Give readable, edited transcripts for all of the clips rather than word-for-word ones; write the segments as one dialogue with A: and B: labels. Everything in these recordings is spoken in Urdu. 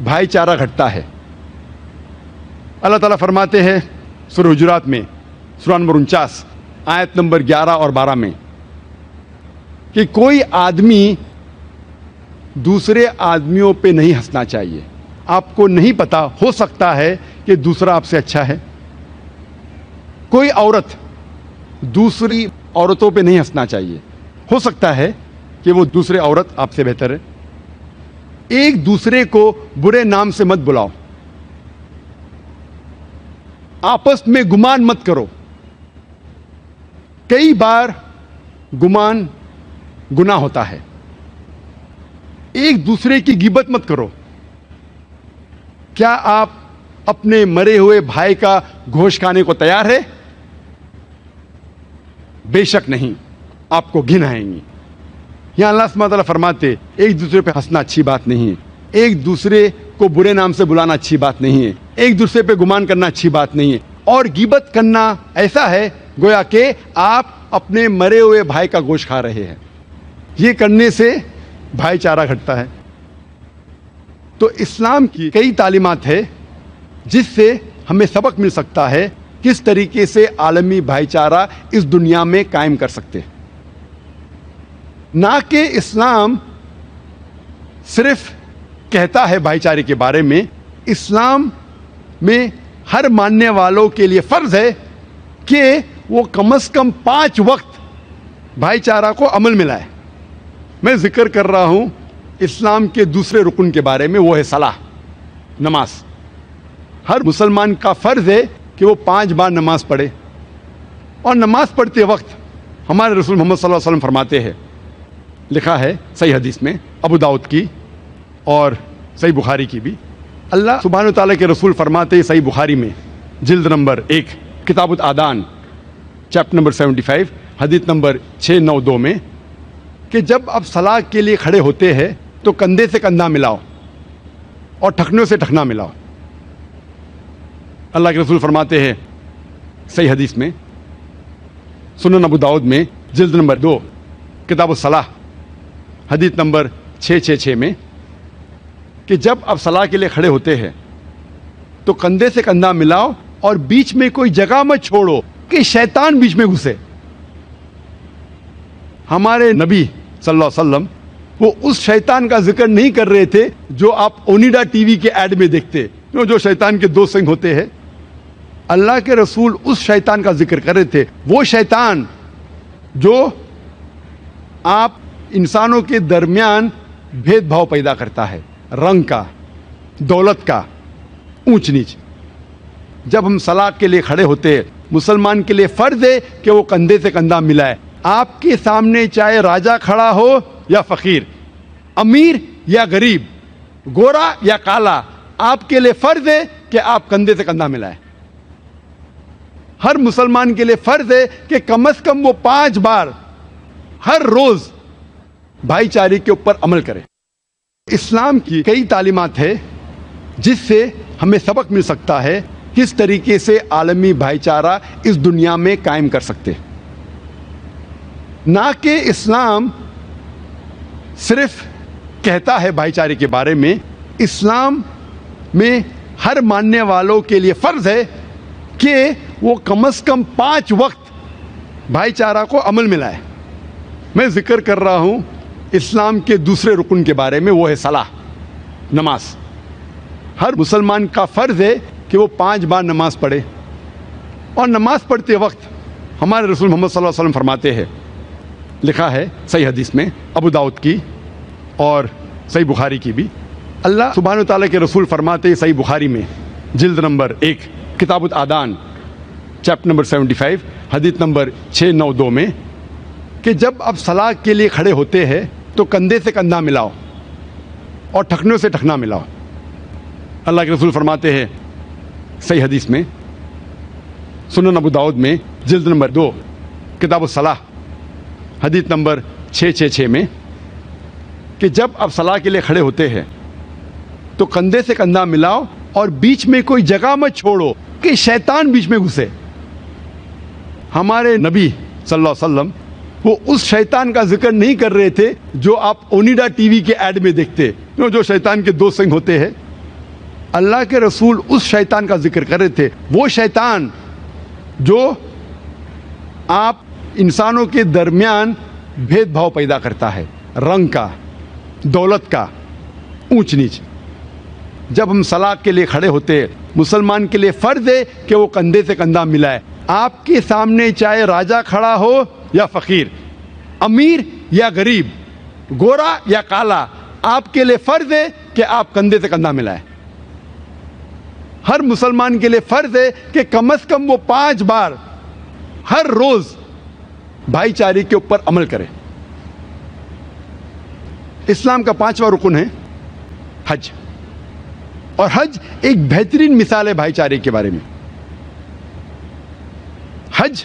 A: بھائی چارہ گھٹتا ہے۔ اللہ تعالیٰ فرماتے ہیں سورہ حجرات میں سورہ نمبر 49 آیت نمبر 11 اور 12 میں کہ کوئی آدمی دوسرے آدمیوں پہ نہیں ہنسنا چاہیے۔ آپ کو نہیں پتا، ہو سکتا ہے کہ دوسرا آپ سے اچھا ہے۔ کوئی عورت دوسری عورتوں پہ نہیں ہنسنا چاہیے، ہو سکتا ہے کہ وہ دوسرے عورت آپ سے بہتر ہے۔ ایک دوسرے کو برے نام سے مت بلاؤ، آپس میں گمان مت کرو۔ کئی بار گمان گناہ ہوتا ہے۔ ایک دوسرے کی غیبت مت کرو۔ کیا آپ اپنے مرے ہوئے بھائی کا گوشت کھانے کو تیار ہے؟ بے شک نہیں، آپ کو گھن آئیں گی۔ یہاں اللہ سبحانہ تعالیٰ فرماتے ایک دوسرے پہ ہنسنا اچھی بات نہیں ہے، ایک دوسرے کو برے نام سے بلانا اچھی بات نہیں ہے، ایک دوسرے پہ گمان کرنا اچھی بات نہیں ہے، اور غیبت کرنا ایسا ہے گویا کہ آپ اپنے مرے ہوئے بھائی کا گوشت کھا رہے ہیں۔ یہ کرنے سے بھائی چارہ گھٹتا ہے۔ تو اسلام کی کئی تعلیمات ہے جس سے ہمیں سبق مل سکتا ہے کس طریقے سے عالمی بھائی چارہ اس دنیا میں قائم کر سکتے۔ نہ کہ اسلام صرف کہتا ہے بھائی چارے کے بارے میں، اسلام میں ہر ماننے والوں کے لیے فرض ہے کہ وہ کم از کم 5 وقت بھائی چارہ کو عمل میں لائے۔ میں ذکر کر رہا ہوں اسلام کے دوسرے رکن کے بارے میں، وہ ہے صلاح، نماز۔ ہر مسلمان کا فرض ہے کہ وہ 5 بار نماز پڑھے، اور نماز پڑھتے وقت ہمارے رسول محمد صلی اللہ علیہ وسلم فرماتے ہیں، لکھا ہے صحیح حدیث میں، ابو داؤد کی اور صحیح بخاری کی بھی، اللہ سبحانہ تعالیٰ کے رسول فرماتے ہیں صحیح بخاری میں جلد نمبر 1 کتاب الآذان چیپٹر نمبر 75 حدیث نمبر 692 میں کہ جب آپ صلاح کے لیے کھڑے ہوتے ہیں تو کندھے سے کندھا ملاؤ اور ٹھکنوں سے ٹھکنا ملاؤ۔ اللہ کے رسول فرماتے ہیں صحیح حدیث میں سنن ابو داؤد میں جلد نمبر 2 کتاب الصلاح حدیث نمبر 666 میں کہ جب آپ صلاح کے لیے کھڑے ہوتے ہیں تو کندھے سے کندھا ملاؤ اور بیچ میں کوئی جگہ مت چھوڑو کہ شیطان بیچ میں گھسے۔ ہمارے نبی صلی اللہ علیہ وسلم وہ اس شیطان کا ذکر نہیں کر رہے تھے جو آپ اونیڈا ٹی وی کے ایڈ میں دیکھتے، جو شیطان کے 2 سنگ ہوتے ہیں۔ اللہ کے رسول اس شیطان کا ذکر کر رہے تھے، وہ شیطان جو آپ انسانوں کے درمیان بھید بھاؤ پیدا کرتا ہے، رنگ کا، دولت کا، اونچ نیچ۔ جب ہم صلاح کے لیے کھڑے ہوتے ہیں، مسلمان کے لیے فرض ہے کہ وہ کندھے سے کندھا ملائے۔ آپ کے سامنے چاہے راجہ کھڑا ہو یا فقیر، امیر یا غریب، گورا یا کالا، آپ کے لیے فرض ہے کہ آپ کندھے سے کندھا ملائیں۔ ہر مسلمان کے لیے فرض ہے کہ کم از کم وہ 5 بار ہر روز بھائی چارے کے اوپر عمل کرے۔ اسلام کی کئی تعلیمات ہے جس سے ہمیں سبق مل سکتا ہے کس طریقے سے عالمی بھائی چارہ اس دنیا میں قائم کر سکتے۔ نہ کہ اسلام صرف کہتا ہے بھائی چارے کے بارے میں، اسلام میں ہر ماننے والوں کے لیے فرض ہے کہ وہ کم از کم 5 وقت بھائی چارہ کو عمل میں لائے۔ میں ذکر کر رہا ہوں اسلام کے دوسرے رکن کے بارے میں، وہ ہے صلاح، نماز۔ ہر مسلمان کا فرض ہے کہ وہ 5 بار نماز پڑھے، اور نماز پڑھتے وقت ہمارے رسول محمد صلی اللہ علیہ وسلم فرماتے ہیں، لکھا ہے صحیح حدیث میں ابو داؤد کی اور صحیح بخاری کی بھی، اللہ سبحانہ تعالیٰ کے رسول فرماتے ہیں صحیح بخاری میں جلد نمبر 1 کتاب الآذان چیپٹر نمبر 75 حدیث نمبر 692 میں کہ جب آپ صلاح کے لیے کھڑے ہوتے ہیں تو کندھے سے کندھا ملاؤ اور ٹھکنوں سے ٹھکنا ملاؤ۔ اللہ کے رسول فرماتے ہیں صحیح حدیث میں سنن ابو داؤد میں جلد نمبر 2 کتاب الصلاح حدیث نمبر 666 میں کہ جب آپ صلاح کے لیے کھڑے ہوتے ہیں تو کندھے سے کندھا ملاؤ اور بیچ میں کوئی جگہ مت چھوڑو کہ شیطان بیچ میں گھسے۔ ہمارے نبی صلی اللہ علیہ وسلم وہ اس شیطان کا ذکر نہیں کر رہے تھے جو آپ اونیڈا ٹی وی کے ایڈ میں دیکھتے، جو شیطان کے 2 سنگ ہوتے ہیں۔ اللہ کے رسول اس شیطان کا ذکر کر رہے تھے، وہ شیطان جو آپ انسانوں کے درمیان بھید بھاؤ پیدا کرتا ہے، رنگ کا، دولت کا، اونچ نیچ۔ جب ہم صلاح کے لیے کھڑے ہوتے ہیں، مسلمان کے لیے فرض ہے کہ وہ کندھے سے کندھا ملائے۔ آپ کے سامنے چاہے راجا کھڑا ہو یا فقیر، امیر یا غریب، گورا یا کالا، آپ کے لیے فرض ہے کہ آپ کندھے سے کندھا ملائیں۔ ہر مسلمان کے لیے فرض ہے کہ کم از کم وہ 5 بار ہر روز بھائی چارے کے اوپر عمل کرے۔ اسلام کا 5واں رکن ہے حج، اور حج ایک بہترین مثال ہے بھائی چارے کے بارے میں۔ حج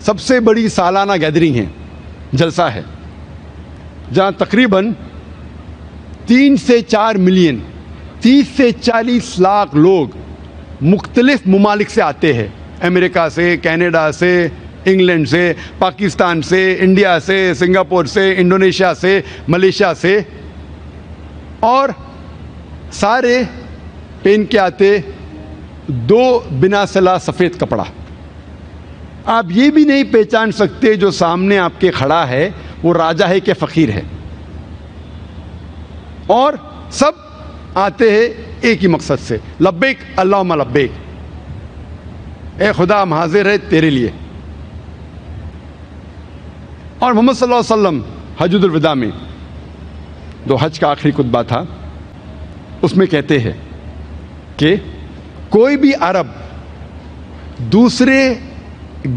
A: سب سے بڑی سالانہ گیدرنگ ہے، جلسہ ہے، جہاں تقریباً 3 سے 4 ملین، 30 سے 40 لاکھ لوگ مختلف ممالک سے آتے ہیں، امریکہ سے، کینیڈا سے، انگلینڈ سے، پاکستان سے، انڈیا سے، سنگاپور سے، انڈونیشیا سے، ملیشیا سے، اور سارے پہن کے آتے 2 بنا صلاح سفید کپڑا۔ آپ یہ بھی نہیں پہچان سکتے جو سامنے آپ کے کھڑا ہے وہ راجا ہے کہ فقیر ہے، اور سب آتے ہیں ایک ہی مقصد سے، لبیک اللہم لبیک، اے خدا ہم حاضر ہے تیرے لیے۔ اور محمد صلی اللہ علیہ وسلم حجۃ الوداع میں، جو حج کا آخری خطبہ تھا، اس میں کہتے ہیں کہ کوئی بھی عرب دوسرے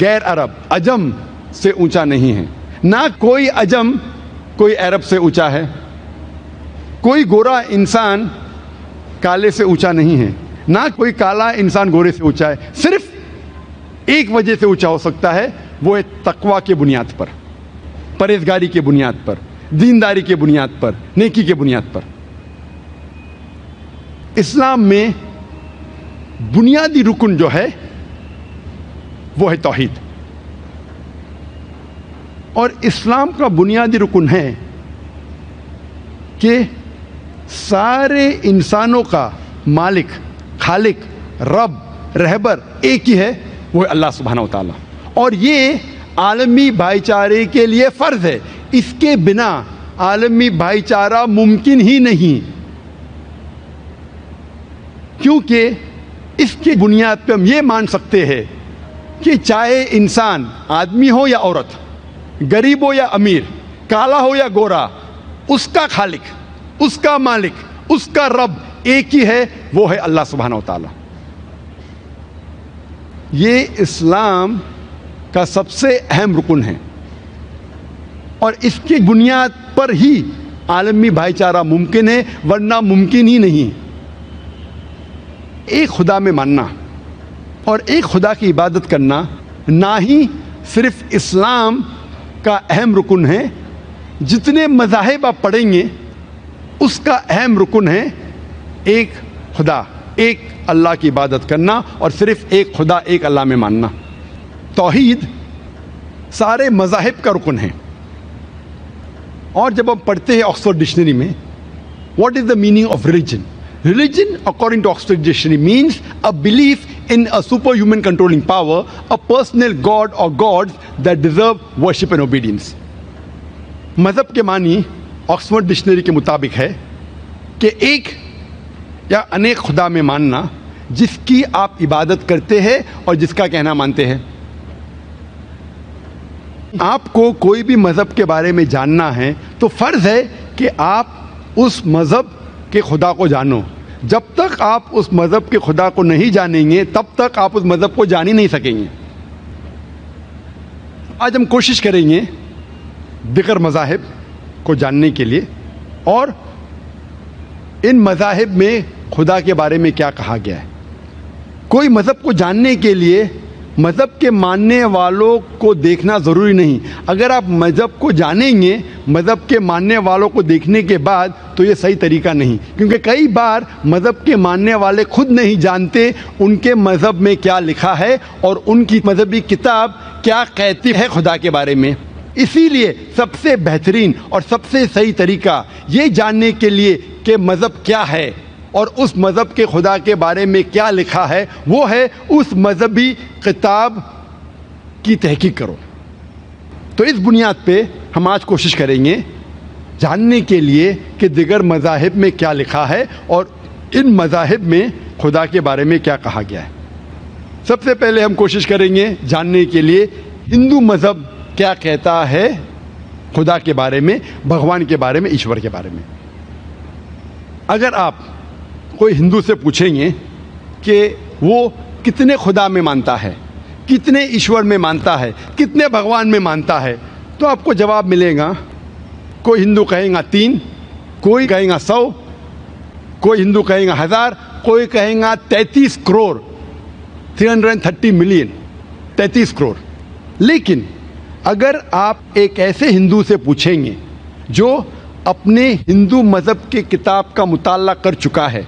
A: غیر عرب عجم سے اونچا نہیں ہے، نہ کوئی عجم کوئی عرب سے اونچا ہے، کوئی گورا انسان کالے سے اونچا نہیں ہے، نہ کوئی کالا انسان گورے سے اونچا ہے۔ صرف ایک وجہ سے اونچا ہو سکتا ہے، وہ ہے تقویٰ کے بنیاد پر، پرہیزگاری کے بنیاد پر، دینداری کے بنیاد پر، نیکی کے بنیاد پر۔ اسلام میں بنیادی رکن جو ہے وہ ہے توحید، اور اسلام کا بنیادی رکن ہے کہ سارے انسانوں کا مالک، خالق، رب، رہبر ایک ہی ہے، وہ ہے اللہ سبحانہ و تعالیٰ، اور یہ عالمی بھائی چارے کے لیے فرض ہے۔ اس کے بنا عالمی بھائی چارہ ممکن ہی نہیں، کیونکہ اس کی بنیاد پہ ہم یہ مان سکتے ہیں کہ چاہے انسان آدمی ہو یا عورت، غریب ہو یا امیر، کالا ہو یا گورا، اس کا خالق، اس کا مالک، اس کا رب ایک ہی ہے، وہ ہے اللہ سبحانہ و تعالیٰ۔ یہ اسلام کا سب سے اہم رکن ہے، اور اس کی بنیاد پر ہی عالمی بھائی چارہ ممکن ہے، ورنہ ممکن ہی نہیں۔ ایک خدا میں ماننا اور ایک خدا کی عبادت کرنا نہ ہی صرف اسلام کا اہم رکن ہے، جتنے مذاہب آپ پڑھیں گے اس کا اہم رکن ہے ایک خدا، ایک اللہ کی عبادت کرنا، اور صرف ایک خدا، ایک اللہ میں ماننا۔ توحید سارے مذاہب کا رکن ہے، اور جب ہم پڑھتے ہیں آکسفورڈ ڈکشنری میں what is the meaning of religion, religion according to Oxford dictionary means a belief in a superhuman controlling power, a personal god or gods that deserve worship and obedience. مذہب کے معنی آکسفورڈ ڈکشنری کے مطابق ہے کہ ایک یا انیک خدا میں ماننا جس کی آپ عبادت کرتے ہیں اور جس کا کہنا مانتے ہیں۔ آپ کو کوئی بھی مذہب کے بارے میں جاننا ہے تو فرض ہے کہ آپ اس مذہب کے خدا کو جانو۔ جب تک آپ اس مذہب کے خدا کو نہیں جانیں گے تب تک آپ اس مذہب کو جان ہی نہیں سکیں گے۔ آج ہم کوشش کریں گے دیگر مذاہب کو جاننے کے لیے، اور ان مذاہب میں خدا کے بارے میں کیا کہا گیا ہے۔ کوئی مذہب کو جاننے کے لیے مذہب کے ماننے والوں کو دیکھنا ضروری نہیں۔ اگر آپ مذہب کو جانیں گے مذہب کے ماننے والوں کو دیکھنے کے بعد تو یہ صحیح طریقہ نہیں، کیونکہ کئی بار مذہب کے ماننے والے خود نہیں جانتے ان کے مذہب میں کیا لکھا ہے اور ان کی مذہبی کتاب کیا کہتی ہے خدا کے بارے میں۔ اسی لیے سب سے بہترین اور سب سے صحیح طریقہ یہ جاننے کے لیے کہ مذہب کیا ہے اور اس مذہب کے خدا کے بارے میں کیا لکھا ہے وہ ہے اس مذہبی کتاب کی تحقیق کرو. تو اس بنیاد پہ ہم آج کوشش کریں گے جاننے کے لیے کہ دیگر مذاہب میں کیا لکھا ہے اور ان مذاہب میں خدا کے بارے میں کیا کہا گیا ہے. سب سے پہلے ہم کوشش کریں گے جاننے کے لیے ہندو مذہب کیا کہتا ہے خدا کے بارے میں, بھگوان کے بارے میں, ایشور کے بارے میں. اگر آپ کوئی ہندو سے پوچھیں گے کہ وہ کتنے خدا میں مانتا ہے, کتنے ایشور میں مانتا ہے, کتنے بھگوان میں مانتا ہے, تو آپ کو جواب ملے گا. کوئی ہندو کہے گا 3, کوئی کہے گا 100, کوئی ہندو کہے گا 1000, کوئی کہے گا 33 کروڑ, 330 ملین, 33 کروڑ. لیکن اگر آپ ایک ایسے ہندو سے پوچھیں گے جو اپنے ہندو مذہب کے کتاب کا مطالعہ کر چکا ہے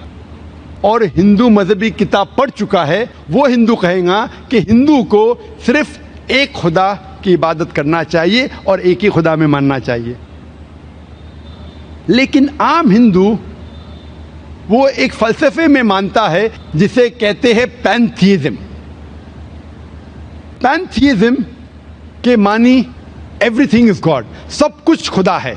A: اور ہندو مذہبی کتاب پڑھ چکا ہے, وہ ہندو کہے گا کہ ہندو کو صرف ایک خدا کی عبادت کرنا چاہیے اور ایک ہی خدا میں ماننا چاہیے. لیکن عام ہندو وہ ایک فلسفے میں مانتا ہے جسے کہتے ہیں پینتھیزم. پینتھیزم کے معنی ایوری تھنگ از گاڈ, سب کچھ خدا ہے.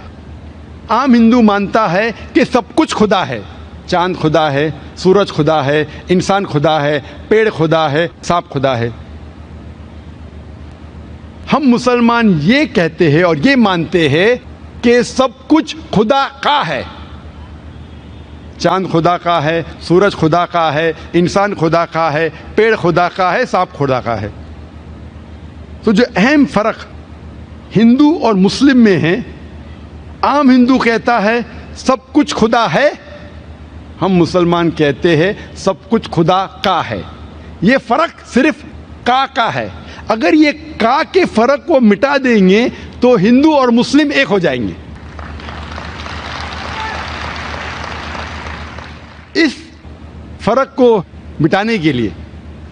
A: عام ہندو مانتا ہے کہ سب کچھ خدا ہے. چاند خدا ہے, سورج خدا ہے, انسان خدا ہے, پیڑ خدا ہے, سانپ خدا ہے. ہم مسلمان یہ کہتے ہیں اور یہ مانتے ہیں کہ سب کچھ خدا کا ہے. چاند خدا کا ہے, سورج خدا کا ہے, انسان خدا کا ہے, پیڑ خدا کا ہے, سانپ خدا کا ہے. تو جو اہم فرق ہندو اور مسلم میں ہے, عام ہندو کہتا ہے سب کچھ خدا ہے, ہم مسلمان کہتے ہیں سب کچھ خدا کا ہے. یہ فرق صرف کا ہے. اگر یہ کا کے فرق کو مٹا دیں گے تو ہندو اور مسلم ایک ہو جائیں گے. اس فرق کو مٹانے کے لیے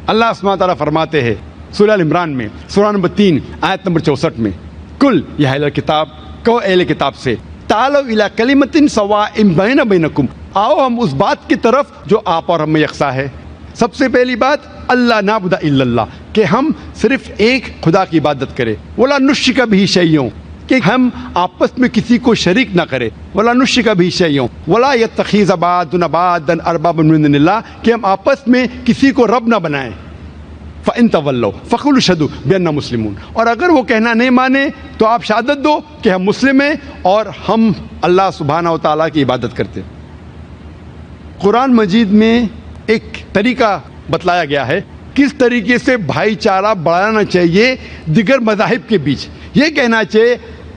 A: اللہ سبحانہ و تعالیٰ فرماتے ہیں سورہ ال عمران میں, سورہ نمبر 3 آیت نمبر 64 میں, کل یا اہل کتاب, کہو اہل کتاب سے, تعالوا الی کلمۃ سواء بین بینکم, آؤ ہم اس بات کی طرف جو آپ اور ہم میں یکساں ہے. سب سے پہلی بات اللہ نعبد الا اللہ, کہ ہم صرف ایک خدا کی عبادت کریں. ولا نشرک بہ شیئا, کہ ہم آپس میں کسی کو شریک نہ کریں. ولا نشرک بہ شیئا ولا یتخذ بعضنا بعضا اربابا من دون اللہ, کہ ہم آپس میں کسی کو رب نہ بنائیں. فَإِن تَوَلَّوْا فَقُولُوا اشْهَدُوا بِأَنَّا مُسْلِمُونَ, اور اگر وہ کہنا نہیں مانے تو آپ شہادت دو کہ ہم مسلم ہیں اور ہم اللہ سبحانہ و تعالیٰ کی عبادت کرتے ہیں. قرآن مجید میں ایک طریقہ بتلایا گیا ہے کس طریقے سے بھائی چارہ بڑھانا چاہیے دیگر مذاہب کے بیچ. یہ کہنا چاہیے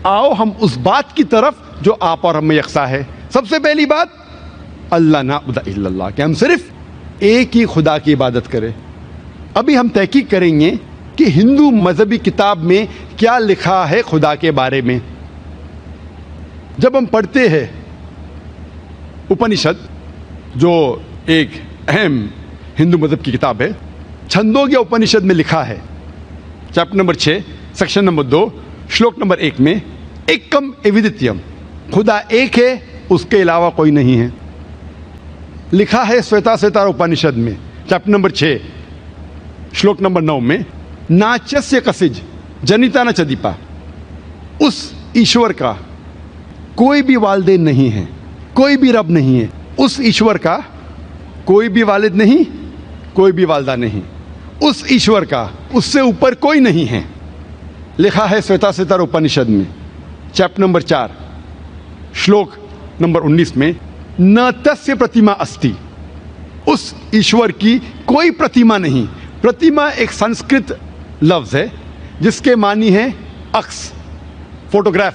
A: آؤ ہم اس بات کی طرف جو آپ اور ہم میں یکساں ہے. سب سے پہلی بات اللہ نعبد الا اللہ, کہ ہم صرف ایک ہی خدا کی عبادت کریں. ابھی ہم تحقیق کریں گے کہ ہندو مذہبی کتاب میں کیا لکھا ہے خدا کے بارے میں. جب ہم پڑھتے ہیں اپنشد, جو ایک اہم ہندو مذہب کی کتاب ہے, چھندوگیہ اپنشد میں لکھا ہے چیپٹر نمبر 6 سیکشن نمبر 2 شلوک نمبر 1 میں, ایکم ایودتیم, خدا ایک ہے, اس کے علاوہ کوئی نہیں ہے. لکھا ہے سویتا سویتار اپنشد میں چیپٹر نمبر 6 شلوک نمبر 9 میں, ناچسیہ کسج جنیتا نہ چدیپا, اس ایشور کا کوئی بھی والدین نہیں ہے, کوئی بھی رب نہیں ہے. اس ایشور کا کوئی بھی والد نہیں, کوئی بھی والدہ نہیں. اس ایشور کا اس سے اوپر کوئی نہیں ہے. لکھا ہے سویتا سویتار اپنشد میں چیپٹر نمبر 4 شلوک نمبر 19 میں, نہ تسیہ پرتیما استی, اس ایشور کی کوئی پرتیما نہیں. پرتیما ایک سنسکرت لفظ ہے جس کے معنی ہے عکس, فوٹوگراف,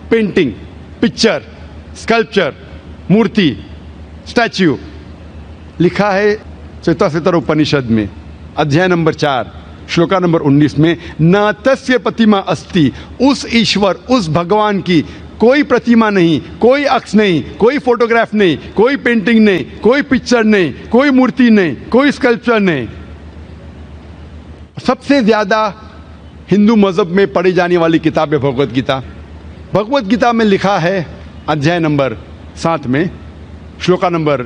A: پینٹنگ, پکچر, اسکلپچر, مورتی, اسٹیچو. لکھا ہے سویتا سویتار اپنشد میں ادھیائے نمبر 4 شلوکا نمبر 19 میں, نہ تسیہ پرتیما استی, اس ایشور, اس بھگوان کی کوئی پرتیما نہیں, کوئی عکس نہیں, کوئی فوٹوگراف نہیں, کوئی پینٹنگ نہیں, کوئی پکچر نہیں, کوئی مورتی نہیں, کوئی اسکلپچر نہیں. سب سے زیادہ ہندو مذہب میں پڑھی جانے والی کتاب ہے بھگوت گیتا. بھگوت گیتا میں لکھا ہے ادھیائے نمبر 7 میں شلوکا number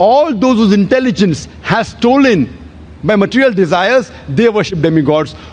A: all those whose intelligence has stolen by material desires they worship demigods.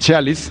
A: 46,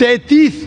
A: 33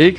A: 1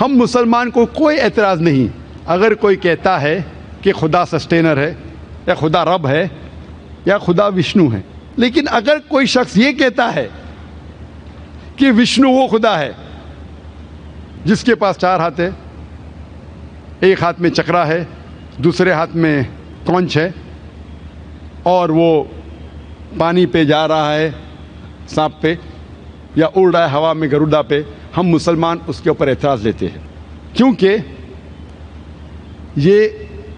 A: ہم مسلمان کو کوئی اعتراض نہیں اگر کوئی کہتا ہے کہ خدا سسٹینر ہے یا خدا رب ہے یا خدا وشنو ہے، لیکن اگر کوئی شخص یہ کہتا ہے کہ وشنو وہ خدا ہے جس کے پاس 4 ہاتھ ہے، ایک ہاتھ میں چکرا ہے، دوسرے ہاتھ میں کونچ ہے، اور وہ پانی پہ جا رہا ہے سانپ پہ، یا اڑ رہا ہے ہوا میں گروڈا پہ، ہم مسلمان اس کے اوپر اعتراض لیتے ہیں، کیونکہ یہ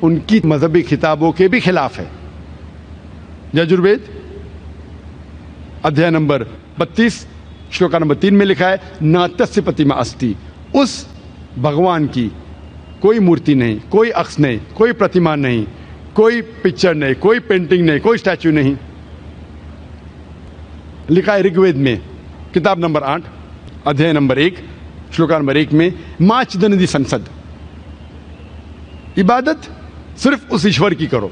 A: ان کی مذہبی کتابوں کے بھی خلاف ہے۔ یجروید ادھیائے نمبر 32 شلوکا نمبر 3 میں لکھا ہے ناتسیہ پرتیما استی، اس بھگوان کی کوئی مورتی نہیں، کوئی عکس نہیں، کوئی پرتیما نہیں، کوئی پکچر نہیں، کوئی پینٹنگ نہیں، کوئی اسٹیچو نہیں۔ لکھا ہے رگ وید میں کتاب نمبر 8 ادھیائے نمبر 1 شلوکا نمبر 1 میں ماں چدندی سنسد، عبادت صرف اس ایشور کی کرو،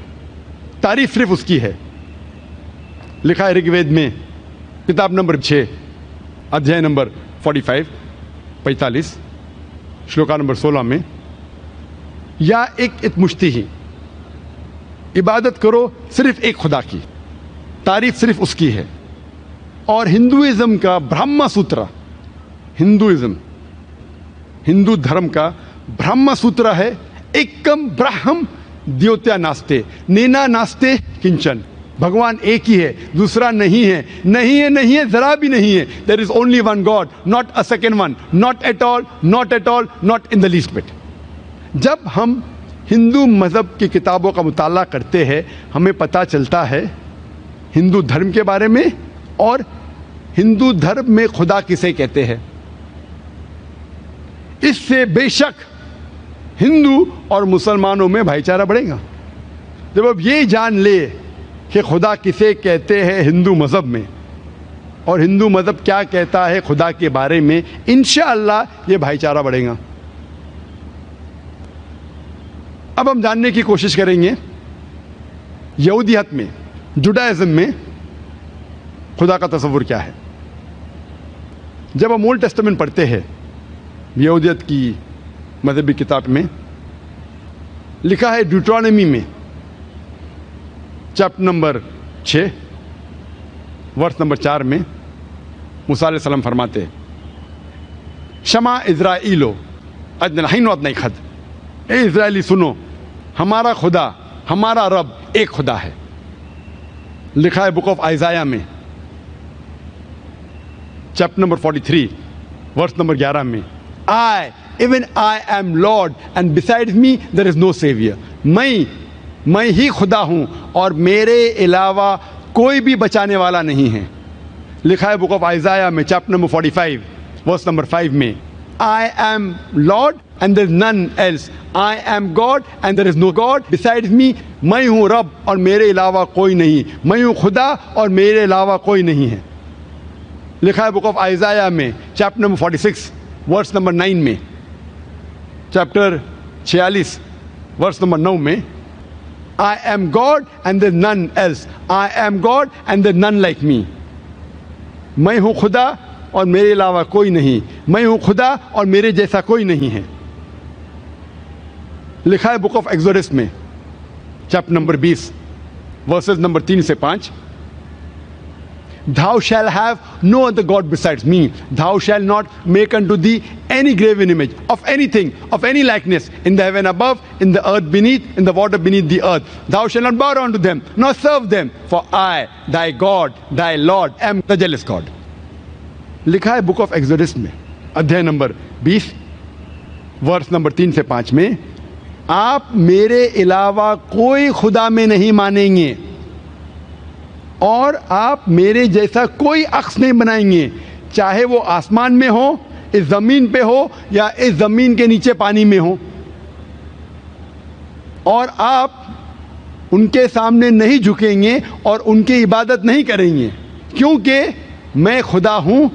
A: تعریف صرف اس کی ہے۔ لکھا ہے رگ وید میں کتاب نمبر 6 ادھیائے نمبر 45 شلوکا نمبر 16 میں یا ایک اتمشتی ہی، عبادت کرو صرف ایک خدا کی، تعریف صرف اس کی ہے۔ اور ہندوازم کا برہما سوترا، ہندو دھرم کا برہما سوترا ہے ایکم برہم دیوتیا ناستے نینا ناستے کنچن، بھگوان ایک ہی ہے، دوسرا نہیں ہے، نہیں ہے، نہیں ہے، ذرا بھی نہیں ہے۔ There is only one God, not a second one, not at all, not at all, not in the least but. جب ہم ہندو مذہب کی کتابوں کا مطالعہ کرتے ہیں ہمیں پتہ چلتا ہے ہندو دھرم کے بارے میں، اور ہندو دھرم میں خدا کسے کہتے ہیں۔ اس سے بے شک ہندو اور مسلمانوں میں بھائی چارہ بڑھے گا۔ جب اب یہ جان لے کہ خدا کسے کہتے ہیں ہندو مذہب میں، اور ہندو مذہب کیا کہتا ہے خدا کے بارے میں، انشاءاللہ یہ بھائی چارہ بڑھے گا۔ اب ہم جاننے کی کوشش کریں گے یہودیت میں، جوڈائزم میں خدا کا تصور کیا ہے۔ جب ہم اولڈ ٹیسٹمنٹ پڑھتے ہیں یہودیت کی مذہبی کتاب میں، لکھا ہے ڈیوٹرانومی میں چیپٹر نمبر 6 ورس نمبر 4 میں موسیٰ علیہ السلام فرماتے ہیں شما اسرائیلو اجنحین و ادنی خد، اے اسرائیلی سنو، ہمارا خدا، ہمارا رب ایک خدا ہے۔ لکھا ہے بک آف آئزایا میں چیپٹر نمبر 43 ورس نمبر 11 میں even I am Lord and besides me there is no savior، میں ہی خدا ہوں اور میرے علاوہ کوئی بھی بچانے والا نہیں ہے۔ لکھا ہے بک آف آئزایا میں چیپٹر نمبر 45 ورس نمبر 5 میں I am Lord and there is none else، I am God and there is no God besides me، میں ہوں رب اور میرے علاوہ کوئی نہیں، میں ہوں خدا اور میرے علاوہ کوئی نہیں ہے۔ لکھا ہے بک آف آئزایا میں چیپٹر نمبر 46 ورس نمبر 9 میں، چیپٹر 46 ورس نمبر 9 میں I am God and there is none else، I am God and there is none like me، میں ہوں خدا اور میرے علاوہ کوئی نہیں، میں ہوں خدا اور میرے جیسا کوئی نہیں ہے۔ لکھا ہے بک آف ایکسوڈس میں چیپٹر نمبر 20 ورسز نمبر 3 سے 5 Thou shalt have no other God besides me. Thou shalt not make unto thee any graven image of anything, of any likeness, in the heaven above, in the earth beneath, in the water beneath the earth. Thou shalt not bow down to them, nor serve them, for I, thy God, thy Lord, am the jealous God. لکھا ہے بک آف ایکسوڈس میں ادھیائے نمبر 20 ورس نمبر 3 سے 5 میں آپ میرے علاوہ کوئی خدا میں نہیں مانیں گے، اور آپ میرے جیسا کوئی عکس نہیں بنائیں گے، چاہے وہ آسمان میں ہو، اس زمین پہ ہو، یا اس زمین کے نیچے پانی میں ہو، اور آپ ان کے سامنے نہیں جھکیں گے اور ان کی عبادت نہیں کریں گے، کیونکہ میں خدا ہوں،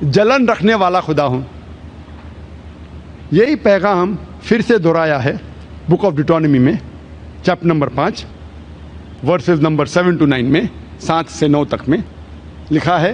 A: جلن رکھنے والا خدا ہوں۔ یہی پیغام پھر سے دہرایا ہے بک آف ڈیوٹرانومی میں chapter number 5 verses number 7 to 9 میں، 7 سے 9 تک میں لکھا ہے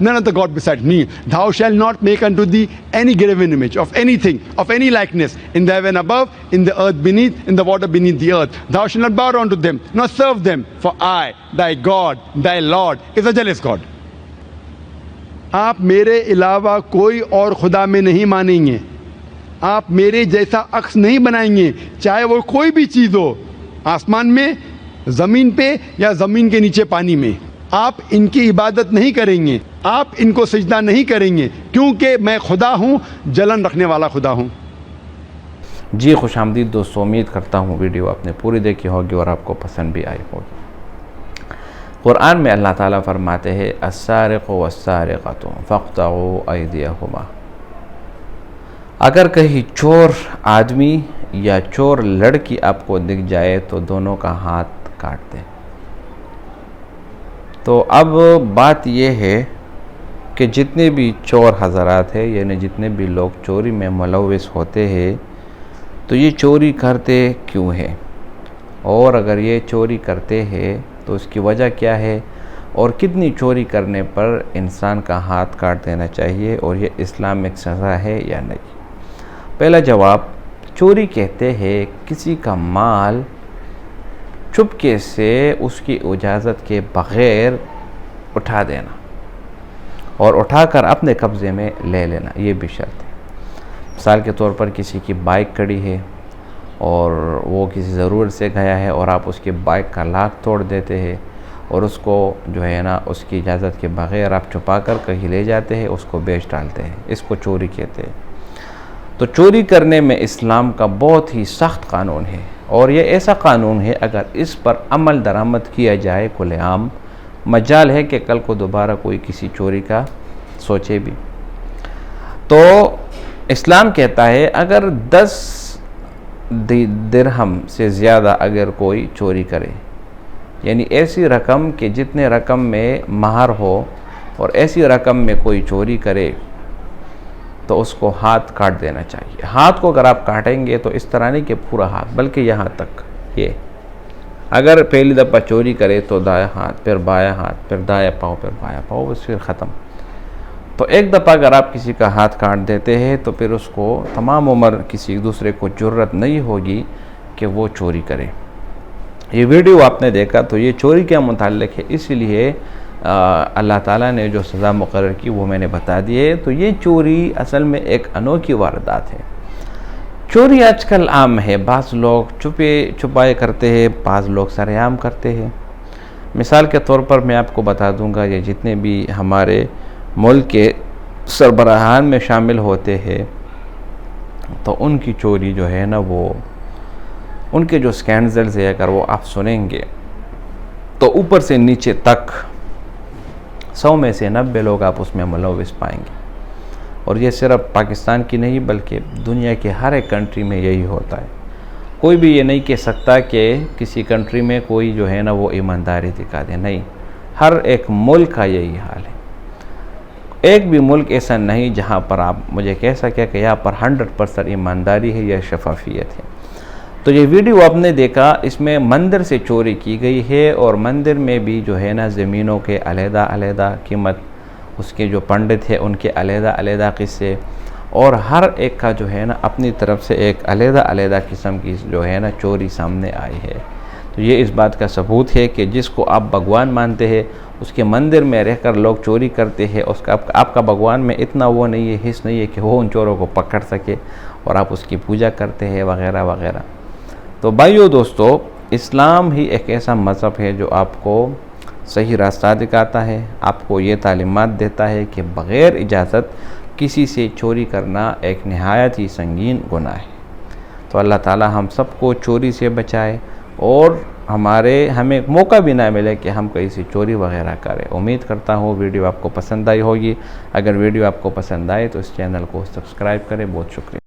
A: none other God besides me. Thou shall not make unto thee any graven image of anything, of any likeness, in the heaven above, in the earth beneath, in the water beneath the earth. Thou shalt not bow down to them, nor serve them, for I, thy God, thy Lord, is a jealous God. آپ میرے علاوہ کوئی اور خدا میں نہیں مانیں گے, آپ میرے جیسا عکس نہیں بنائیں گے, چاہے وہ کوئی بھی چیز ہو, آسمان میں, زمین پہ, یا زمین کے نیچے پانی میں. آپ ان کی عبادت نہیں کریں گے, آپ ان کو سجدہ نہیں کریں گے, کیونکہ میں خدا ہوں, جلن رکھنے والا خدا ہوں.
B: جی خوش آمدید دوستو, امید کرتا ہوں ویڈیو آپ نے پوری دیکھی ہوگی اور آپ کو پسند بھی آئی ہوگی. قرآن میں اللہ تعالیٰ فرماتے ہیں السارق والسارقۃ فاقطعوا ایدیہما. اگر کہیں چور آدمی یا چور لڑکی آپ کو دکھ جائے تو دونوں کا ہاتھ کاٹ دیں. تو اب بات یہ ہے کہ جتنے بھی چور حضرات ہیں, یعنی جتنے بھی لوگ چوری میں ملوث ہوتے ہیں, تو یہ چوری کرتے کیوں ہیں, اور اگر یہ چوری کرتے ہیں تو اس کی وجہ کیا ہے, اور کتنی چوری کرنے پر انسان کا ہاتھ کاٹ دینا چاہیے, اور یہ اسلامک سزا ہے یا نہیں. پہلا جواب, چوری کہتے ہیں کسی کا مال چپکے سے اس کی اجازت کے بغیر اٹھا دینا اور اٹھا کر اپنے قبضے میں لے لینا, یہ بھی شرط ہے. مثال کے طور پر کسی کی بائک کھڑی ہے اور وہ کسی ضرورت سے گیا ہے, اور آپ اس کی بائک کا لاک توڑ دیتے ہیں اور اس کو جو ہے نا اس کی اجازت کے بغیر آپ چھپا کر کہیں لے جاتے ہیں, اس کو بیچ ڈالتے ہیں, اس کو چوری کہتے ہیں. تو چوری کرنے میں اسلام کا بہت ہی سخت قانون ہے, اور یہ ایسا قانون ہے اگر اس پر عمل درآمد کیا جائے کھلے عام, مجال ہے کہ کل کو دوبارہ کوئی کسی چوری کا سوچے بھی. تو اسلام کہتا ہے اگر 10 درہم سے زیادہ اگر کوئی چوری کرے, یعنی ایسی رقم کہ جتنے رقم میں مہر ہو, اور ایسی رقم میں کوئی چوری کرے, تو اس کو ہاتھ کاٹ دینا چاہیے. ہاتھ کو اگر آپ کاٹیں گے تو اس طرح نہیں کہ پورا ہاتھ, بلکہ یہاں تک. یہ اگر پہلی دفعہ چوری کرے تو دایاں ہاتھ, پھر بایاں ہاتھ, پھر دایاں پاؤں, پھر بایاں پاؤں, بس پھر ختم. تو ایک دفعہ اگر آپ کسی کا ہاتھ کاٹ دیتے ہیں تو پھر اس کو تمام عمر کسی دوسرے کو جرأت نہیں ہوگی کہ وہ چوری کرے. یہ ویڈیو آپ نے دیکھا تو یہ چوری کے متعلق ہے, اسی لیے اللہ تعالیٰ نے جو سزا مقرر کی وہ میں نے بتا دی ہے. تو یہ چوری اصل میں ایک انوکھی واردات ہے. چوری آج کل عام ہے, بعض لوگ چھپائے کرتے ہیں, بعض لوگ سر عام کرتے ہیں. مثال کے طور پر میں آپ کو بتا دوں گا, یہ جتنے بھی ہمارے ملک کے سربراہان میں شامل ہوتے ہیں تو ان کی چوری جو ہے نا, وہ ان کے جو سکینڈلز ہے اگر وہ آپ سنیں گے تو اوپر سے نیچے تک 100 میں سے 90 لوگ آپ اس میں ملوث پائیں گے. اور یہ صرف پاکستان کی نہیں بلکہ دنیا کے ہر ایک کنٹری میں یہی ہوتا ہے. کوئی بھی یہ نہیں کہہ سکتا کہ کسی کنٹری میں کوئی جو ہے نا وہ ایمانداری دکھا دے, نہیں, ہر ایک ملک کا یہی حال ہے. ایک بھی ملک ایسا نہیں جہاں پر آپ مجھے کہہ سکے کہ یہاں پر 100% ایمانداری ہے یا شفافیت ہے. تو یہ ویڈیو آپ نے دیکھا, اس میں مندر سے چوری کی گئی ہے, اور مندر میں بھی جو ہے نا زمینوں کے علیحدہ علیحدہ قیمت, اس کے جو پنڈت ہیں ان کے علیحدہ علیحدہ قصے, اور ہر ایک کا جو ہے نا اپنی طرف سے ایک علیحدہ علیحدہ قسم کی جو ہے نا چوری سامنے آئی ہے. تو یہ اس بات کا ثبوت ہے کہ جس کو آپ بھگوان مانتے ہیں اس کے مندر میں رہ کر لوگ چوری کرتے ہیں, اس کا آپ کا بھگوان میں اتنا وہ نہیں ہے, حص نہیں ہے کہ وہ ان چوروں کو پکڑ سکے, اور آپ اس کی پوجا کرتے ہیں وغیرہ وغیرہ. تو بھائیو دوستو, اسلام ہی ایک ایسا مذہب ہے جو آپ کو صحیح راستہ دکھاتا ہے, آپ کو یہ تعلیمات دیتا ہے کہ بغیر اجازت کسی سے چوری کرنا ایک نہایت ہی سنگین گناہ ہے. تو اللہ تعالی ہم سب کو چوری سے بچائے, اور ہمیں موقع بھی نہ ملے کہ ہم کہیں سے چوری وغیرہ کریں. امید کرتا ہوں ویڈیو آپ کو پسند آئی ہوگی. اگر ویڈیو آپ کو پسند آئے تو اس چینل کو سبسکرائب کریں. بہت شکریہ.